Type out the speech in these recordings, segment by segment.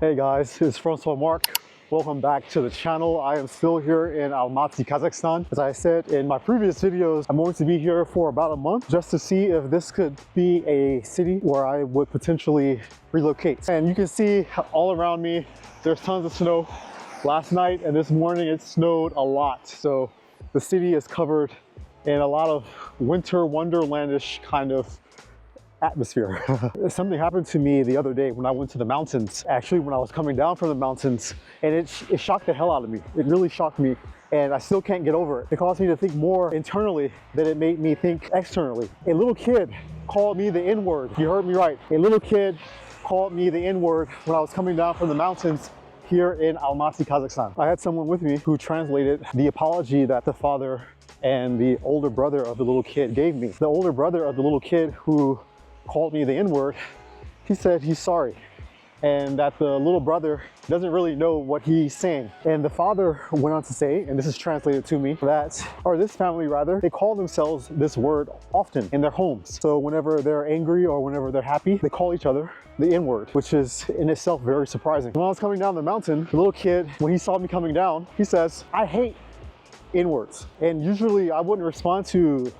Hey guys, it's Francois Marc. Welcome back to the channel. I am still here in Almaty, Kazakhstan. As I said in my previous videos, I'm going to be here for about a month just to see if this could be a city where I would potentially relocate. And you can see all around me, there's tons of snow. Last night and this morning it snowed a lot. So the city is covered in a lot of winter wonderlandish kind of atmosphere. Something happened to me the other day when I went to the mountains, actually when I was coming down from the mountains, and it shocked the hell out of me. It really shocked me, and I still can't get over it. It caused me to think more internally than it made me think externally. A little kid called me the N-word. You heard me right. A little kid called me the N-word when I was coming down from the mountains here in Almaty, Kazakhstan. I had someone with me who translated the apology that the father and the older brother of the little kid gave me. The older brother of the little kid who called me the N-word, he said he's sorry and that the little brother doesn't really know what he's saying. And the father went on to say, and this is translated to me, that, or this family rather, they call themselves this word often in their homes. So whenever they're angry or whenever they're happy, they call each other the N-word, which is in itself very surprising. When I was coming down the mountain, the little kid, when he saw me coming down, he says, "I hate N-words." And usually I wouldn't respond to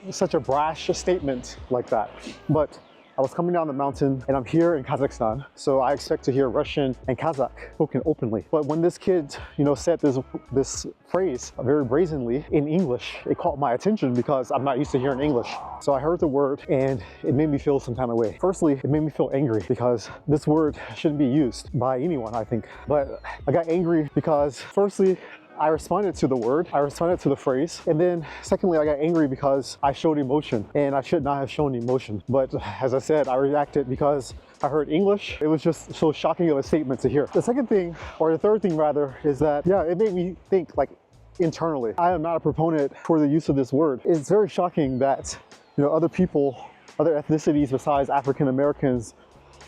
such a brash statement like that, but I was coming down the mountain and I'm here in Kazakhstan, so I expect to hear Russian and Kazakh spoken openly. But when this kid, said this phrase very brazenly in English, it caught my attention because I'm not used to hearing English. So I heard the word and it made me feel some kind of way. Firstly, it made me feel angry because this word shouldn't be used by anyone, I think. But I got angry because firstly, I responded to the word, I responded to the phrase, and then secondly, I got angry because I showed emotion, and I should not have shown emotion. But as I said, I reacted because I heard English. It was just so shocking of a statement to hear. The second thing, or the third thing rather, is that, yeah, it made me think like internally. I am not a proponent for the use of this word. It's very shocking that, other people, other ethnicities besides African Americans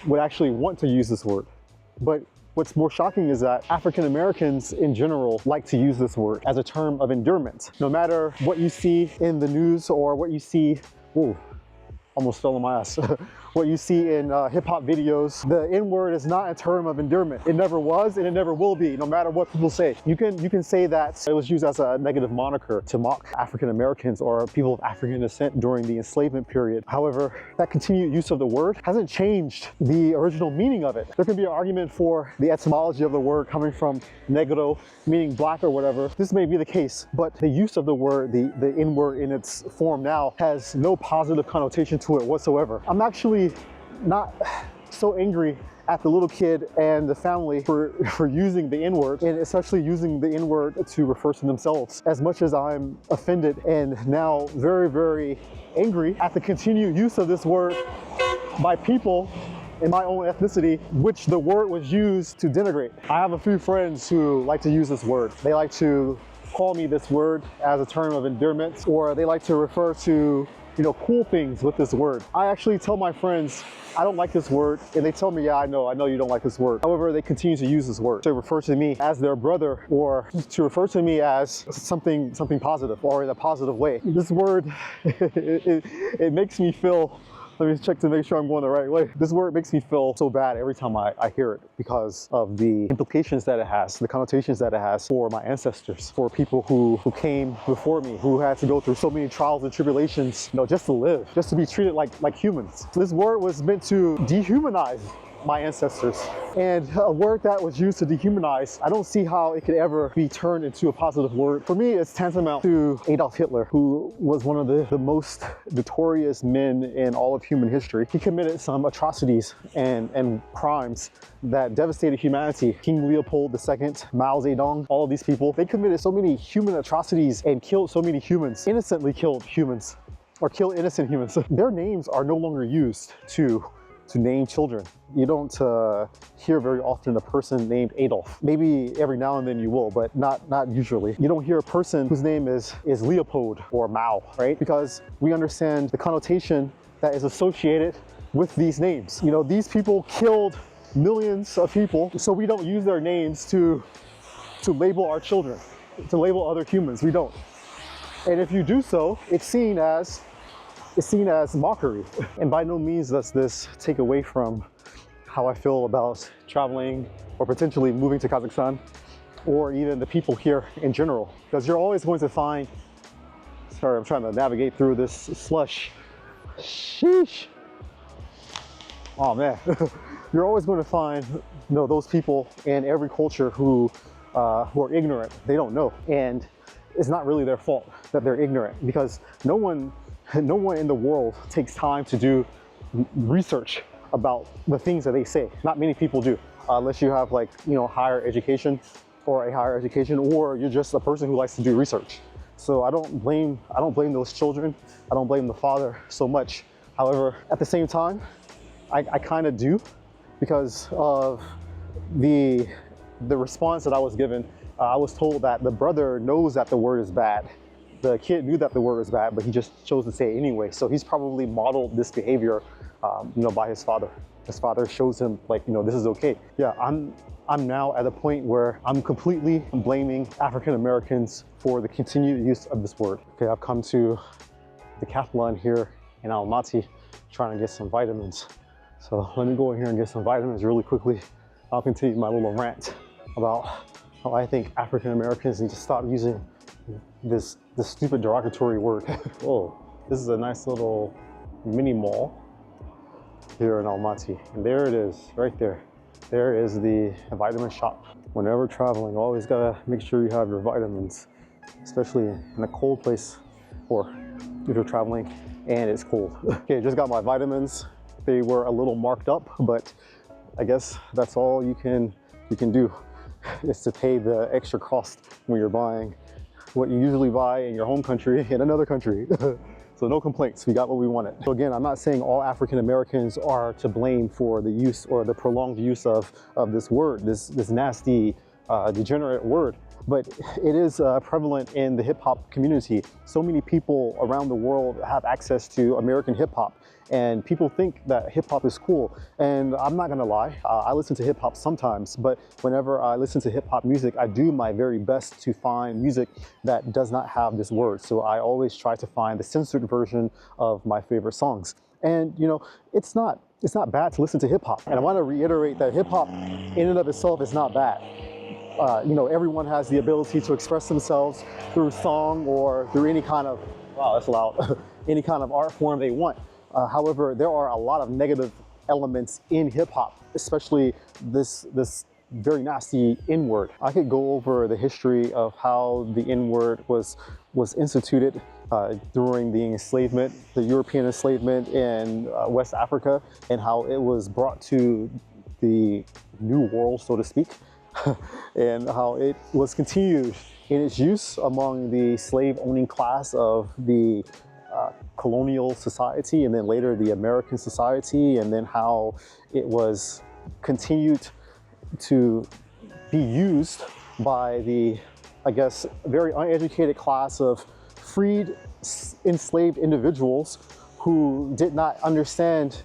would actually want to use this word. But what's more shocking is that African Americans in general like to use this word as a term of endearment. No matter what you see in the news or what you see, whoa, almost fell on my ass. What you see in hip-hop videos, the N-word is not a term of endearment. It never was and it never will be, no matter what people say. You can say that it was used as a negative moniker to mock African Americans or people of African descent during the enslavement period. However, that continued use of the word hasn't changed the original meaning of it. There can be an argument for the etymology of the word coming from negro, meaning black or whatever. This may be the case, but the use of the word, the N-word in its form now, has no positive connotation to it whatsoever. I'm actually not so angry at the little kid and the family for using the N-word, and especially using the N-word to refer to themselves, as much as I'm offended and now very, very angry at the continued use of this word by people in my own ethnicity, which the word was used to denigrate. I have a few friends who like to use this word. They like to call me this word as a term of endearment, or they like to refer to cool things with this word. I actually tell my friends I don't like this word, and they tell me, yeah, I know you don't like this word. However, they continue to use this word to refer to me as their brother, or to refer to me as something positive, or in a positive way. This word, it makes me feel, let me check to make sure I'm going the right way. This word makes me feel so bad every time I hear it because of the implications that it has, the connotations that it has for my ancestors, for people who came before me, who had to go through so many trials and tribulations, just to live, just to be treated like humans. So this word was meant to dehumanize my ancestors, and a word that was used to dehumanize, I don't see how it could ever be turned into a positive word. For me, it's tantamount to Adolf Hitler, who was one of the most notorious men in all of human history. He committed some atrocities and crimes that devastated humanity. King Leopold II, Mao Zedong, all of these people, they committed so many human atrocities and killed so many humans, innocently killed humans, or killed innocent humans. Their names are no longer used to name children. You don't hear very often a person named Adolf. Maybe every now and then you will, but not usually. You don't hear a person whose name is Leopold or Mao, right? Because we understand the connotation that is associated with these names. These people killed millions of people, so we don't use their names to label our children, to label other humans. We don't. And if you do so, it's seen as mockery. And by no means does this take away from how I feel about traveling or potentially moving to Kazakhstan, or even the people here in general. Because you're always going to find, sorry, I'm trying to navigate through this slush. Sheesh. Oh man. You're always going to find, you know, those people in every culture who are ignorant. They don't know, and it's not really their fault that they're ignorant, because no one in the world takes time to do research about the things that they say. Not many people do, unless you have, like, you know, higher education, or you're just a person who likes to do research. So I don't blame those children. I don't blame the father so much. However, at the same time, I kind of do, because of the response that I was given. I was told that the brother knows that the word is bad. The kid knew that the word was bad, but he just chose to say it anyway. So he's probably modeled this behavior, you know, by his father. His father shows him, like, you know, this is okay. Yeah, I'm now at a point where I'm completely blaming African Americans for the continued use of this word. Okay, I've come to the Decathlon here in Almaty, trying to get some vitamins. So let me go in here and get some vitamins really quickly. I'll continue my little rant about how I think African Americans need to stop using this stupid derogatory word. Oh, this is a nice little mini mall here in Almaty. And there it is, right there. There is the vitamin shop. Whenever traveling, always gotta make sure you have your vitamins, especially in a cold place, or if you're traveling and it's cold. Okay, just got my vitamins. They were a little marked up, but I guess that's all you can do, is to pay the extra cost when you're buying what you usually buy in your home country in another country. So no complaints, we got what we wanted. So again, I'm not saying all African Americans are to blame for the use or the prolonged use of this word, this nasty, degenerate word. But it is prevalent in the hip hop community. So many people around the world have access to American hip hop, and people think that hip hop is cool. And I'm not gonna lie, I listen to hip hop sometimes, but whenever I listen to hip hop music, I do my very best to find music that does not have this word. So I always try to find the censored version of my favorite songs. And you know, it's not bad to listen to hip hop. And I want to reiterate that hip hop in and of itself is not bad. You know, everyone has the ability to express themselves through song or through any kind of, wow, that's loud, any kind of art form they want. However, there are a lot of negative elements in hip hop, especially this very nasty N-word. I could go over the history of how the N-word was instituted during the enslavement, the European enslavement in West Africa, and how it was brought to the New World, so to speak. And how it was continued in its use among the slave-owning class of the colonial society, and then later the American society, and then how it was continued to be used by the, I guess, very uneducated class of freed, enslaved individuals who did not understand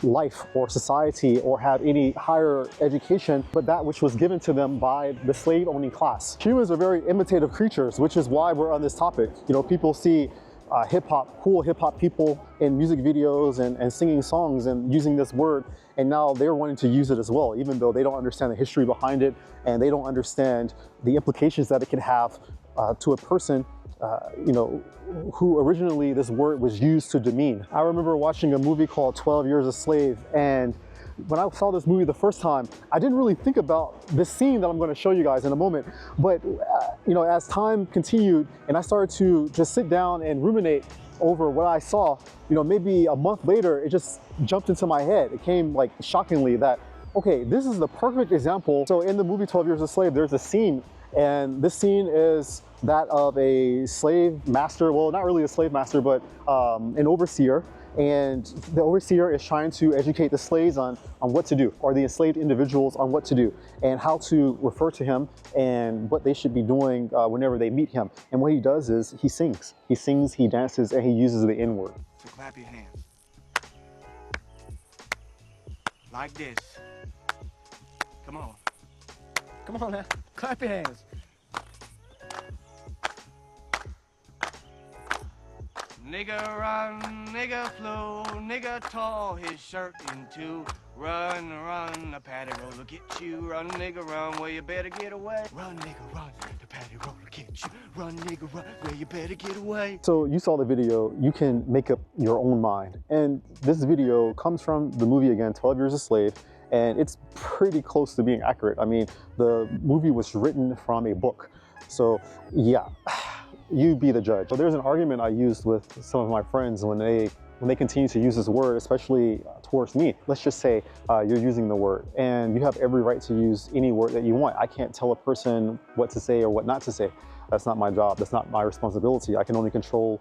life or society or have any higher education, but that which was given to them by the slave-owning class. Humans are very imitative creatures, which is why we're on this topic. You know, people see hip-hop, cool hip-hop people in music videos and singing songs and using this word, and now they're wanting to use it as well, even though they don't understand the history behind it, and they don't understand the implications that it can have to a person, you know, who originally this word was used to demean. I remember watching a movie called 12 Years a Slave, and when I saw this movie the first time, I didn't really think about this scene that I'm going to show you guys in a moment. But you know, as time continued and I started to just sit down and ruminate over what I saw, you know, maybe a month later, it just jumped into my head. It came like shockingly that, okay, this is the perfect example. So in the movie 12 Years a Slave, there's a scene, and this scene is that of a slave master, well, not really a slave master, but an overseer. And the overseer is trying to educate the slaves on what to do, or the enslaved individuals on what to do, and how to refer to him, and what they should be doing whenever they meet him. And what he does is he sings. He sings, he dances, and he uses the N-word. So clap your hands. Like this. Come on. Come on now. Clap your hands. Nigga run, nigga flow, nigga tore his shirt in two. Run, run, the paddy roller get you. Run, nigga, run, where you better get away. Run, nigga, run, the paddy roller get you. Run, nigga, run, where you better get away. So you saw the video, you can make up your own mind. And this video comes from the movie again, 12 Years a Slave, and it's pretty close to being accurate. I mean, the movie was written from a book. So yeah, you be the judge. So there's an argument I used with some of my friends when they continue to use this word, especially towards me. Let's just say you're using the word and you have every right to use any word that you want. I can't tell a person what to say or what not to say. That's not my job. That's not my responsibility. I can only control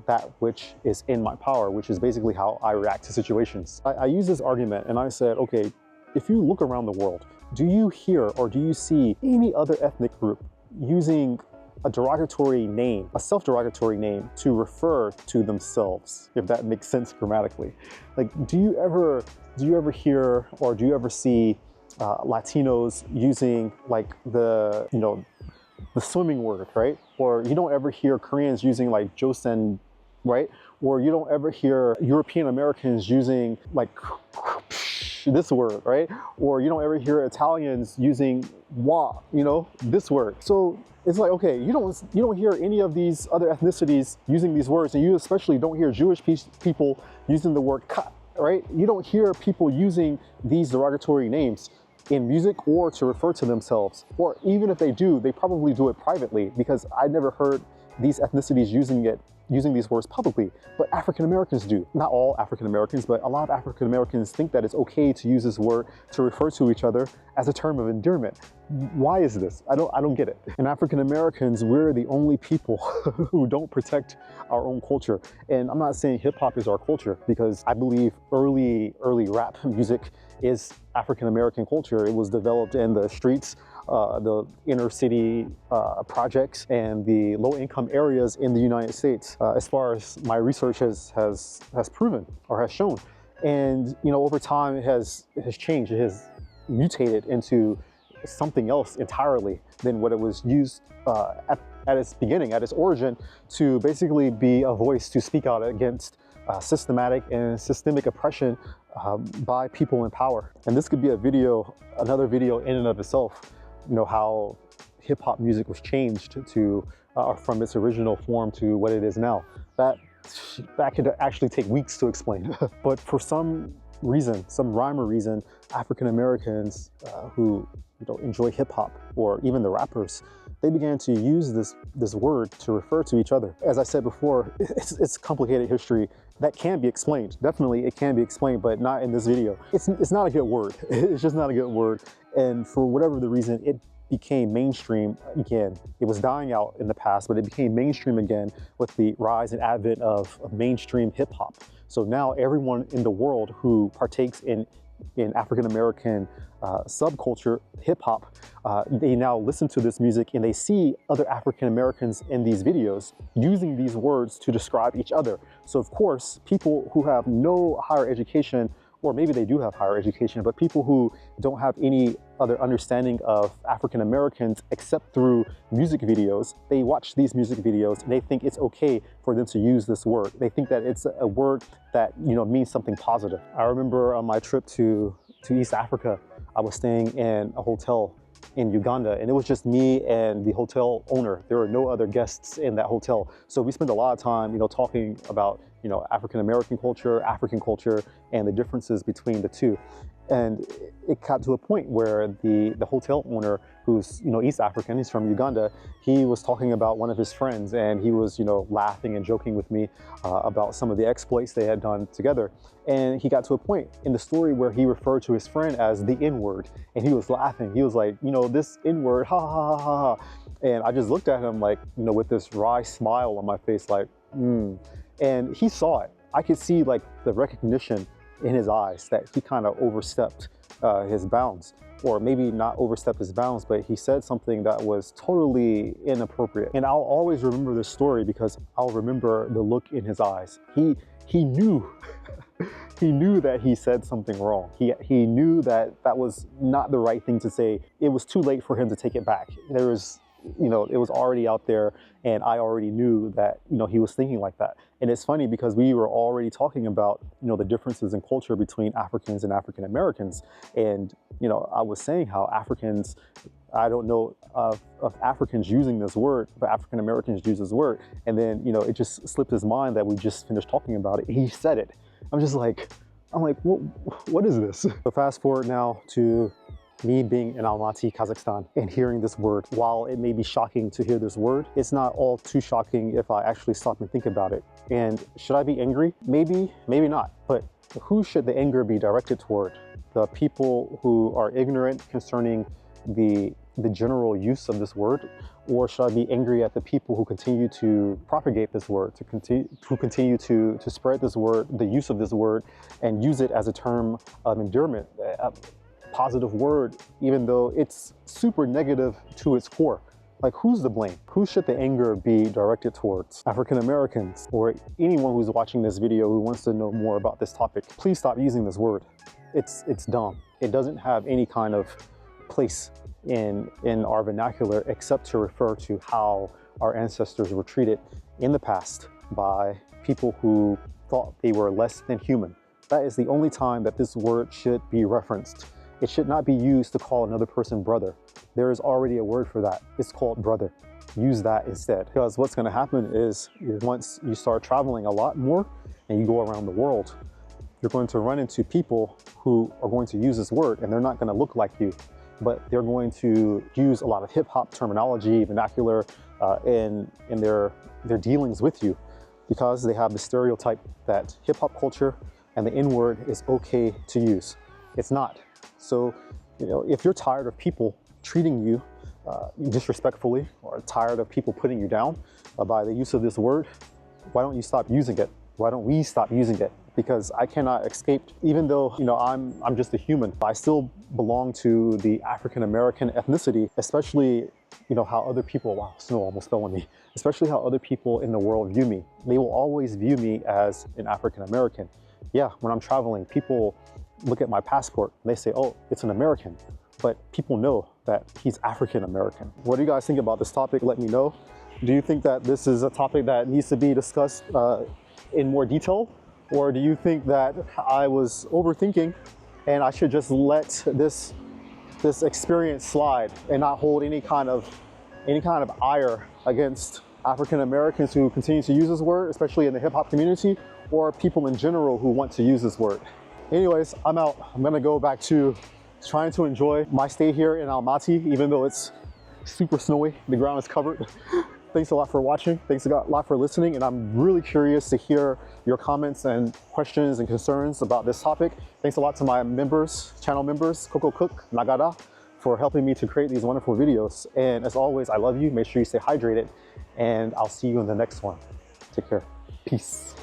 that which is in my power, which is basically how I react to situations. I use this argument and I said, okay, if you look around the world, do you hear or do you see any other ethnic group using a derogatory name, a self-derogatory name to refer to themselves, if that makes sense grammatically? Like, do you ever hear or do you ever see Latinos using like the swimming word, right? Or you don't ever hear Koreans using like joseon, right? Or you don't ever hear European Americans using like this word, right? Or you don't ever hear Italians using wa, this word. So it's like, okay, you don't hear any of these other ethnicities using these words, and you especially don't hear Jewish people using the word ka, right? You don't hear people using these derogatory names in music or to refer to themselves. Or even if they do, they probably do it privately, because I never heard these ethnicities using these words publicly, but African Americans do. Not all African Americans, but a lot of African Americans think that it's okay to use this word to refer to each other as a term of endearment. Why is this? I don't get it. And African Americans, we're the only people who don't protect our own culture. And I'm not saying hip hop is our culture, because I believe early rap music is African American culture. It was developed in the streets, the inner city projects, and the low-income areas in the United States, as far as my research has proven or has shown. And over time it has changed. It has mutated into something else entirely than what it was used at its beginning, at its origin, to basically be a voice to speak out against systematic and systemic oppression by people in power. And this could be another video in and of itself, how hip-hop music was changed to from its original form to what it is now. That could actually take weeks to explain. But for some reason, some rhyme or reason, African Americans who enjoy hip-hop, or even the rappers, they began to use this word to refer to each other. As I said before, it's complicated history that can be explained. Definitely it can be explained, but not in this video. It's not a good word. It's just not a good word. And for whatever the reason, it became mainstream again. It was dying out in the past, but it became mainstream again with the rise and advent of mainstream hip hop. So now everyone in the world who partakes in African American subculture, hip hop, they now listen to this music and they see other African Americans in these videos using these words to describe each other. So of course, people who have no higher education, or maybe they do have higher education, but people who don't have any other understanding of African Americans except through music videos, they watch these music videos and they think it's okay for them to use this word. They think that it's a word that means something positive. I remember on my trip to East Africa, I was staying in a hotel in Uganda, and it was just me and the hotel owner. There were no other guests in that hotel. So we spent a lot of time, talking about, African American culture, African culture, and the differences between the two. And it got to a point where the hotel owner, who's East African, he's from Uganda, he was talking about one of his friends, and he was laughing and joking with me about some of the exploits they had done together. And he got to a point in the story where he referred to his friend as the N-word, and he was laughing. He was like, this N-word, ha ha ha ha ha. And I just looked at him like, with this wry smile on my face, like, And he saw it. I could see like the recognition in his eyes that he kind of overstepped his bounds, or maybe not overstepped his bounds, but he said something that was totally inappropriate. And I'll always remember this story because I'll remember the look in his eyes. He knew, he knew that he said something wrong. He knew that that was not the right thing to say. It was too late for him to take it back. There was you know, it was already out there, and I already knew that, you know, he was thinking like that. And it's funny because we were already talking about, you know, the differences in culture between Africans and African Americans. And, you know, I was saying how Africans, I don't know of Africans using this word, but African Americans use this word. And then, you know, it just slipped his mind that we just finished talking about it. He said it. I'm like, what is this? So fast forward now to me being in Almaty, Kazakhstan, and hearing this word. While it may be shocking to hear this word, it's not all too shocking if I actually stop and think about it. And should I be angry? Maybe, maybe not. But who should the anger be directed toward? The people who are ignorant concerning the general use of this word? Or should I be angry at the people who continue to propagate this word, who continue to spread this word, the use of this word, and use it as a term of endearment, a positive word, even though it's super negative to its core? Like, who's to blame? Who should the anger be directed towards? African Americans, or anyone who's watching this video who wants to know more about this topic. Please stop using this word. It's dumb. It doesn't have any kind of place in our vernacular except to refer to how our ancestors were treated in the past by people who thought they were less than human. That is the only time that this word should be referenced. It should not be used to call another person brother. There is already a word for that. It's called brother. Use that instead. Because what's going to happen is, once you start traveling a lot more and you go around the world, you're going to run into people who are going to use this word, and they're not going to look like you, but they're going to use a lot of hip-hop terminology, vernacular, in their dealings with you, because they have the stereotype that hip-hop culture and the N-word is okay to use. It's not. So, you know, if you're tired of people treating you disrespectfully, or tired of people putting you down by the use of this word, why don't you stop using it? Why don't we stop using it? Because I cannot escape, even though, you know, I'm just a human, I still belong to the African American ethnicity, especially, you know, how other people, wow, snow almost fell on me, especially how other people in the world view me. They will always view me as an African American. Yeah, when I'm traveling, people look at my passport and they say, oh, it's an American, but people know that he's African American. What do you guys think about this topic? Let me know. Do you think that this is a topic that needs to be discussed in more detail? Or do you think that I was overthinking and I should just let this experience slide and not hold any kind of ire against African Americans who continue to use this word, especially in the hip hop community, or people in general who want to use this word? Anyways, I'm out. I'm gonna go back to trying to enjoy my stay here in Almaty, even though it's super snowy, the ground is covered. Thanks a lot for watching. Thanks a lot for listening. And I'm really curious to hear your comments and questions and concerns about this topic. Thanks a lot to my members, channel members, Coco Cook, Nagara, for helping me to create these wonderful videos. And as always, I love you. Make sure you stay hydrated, and I'll see you in the next one. Take care. Peace.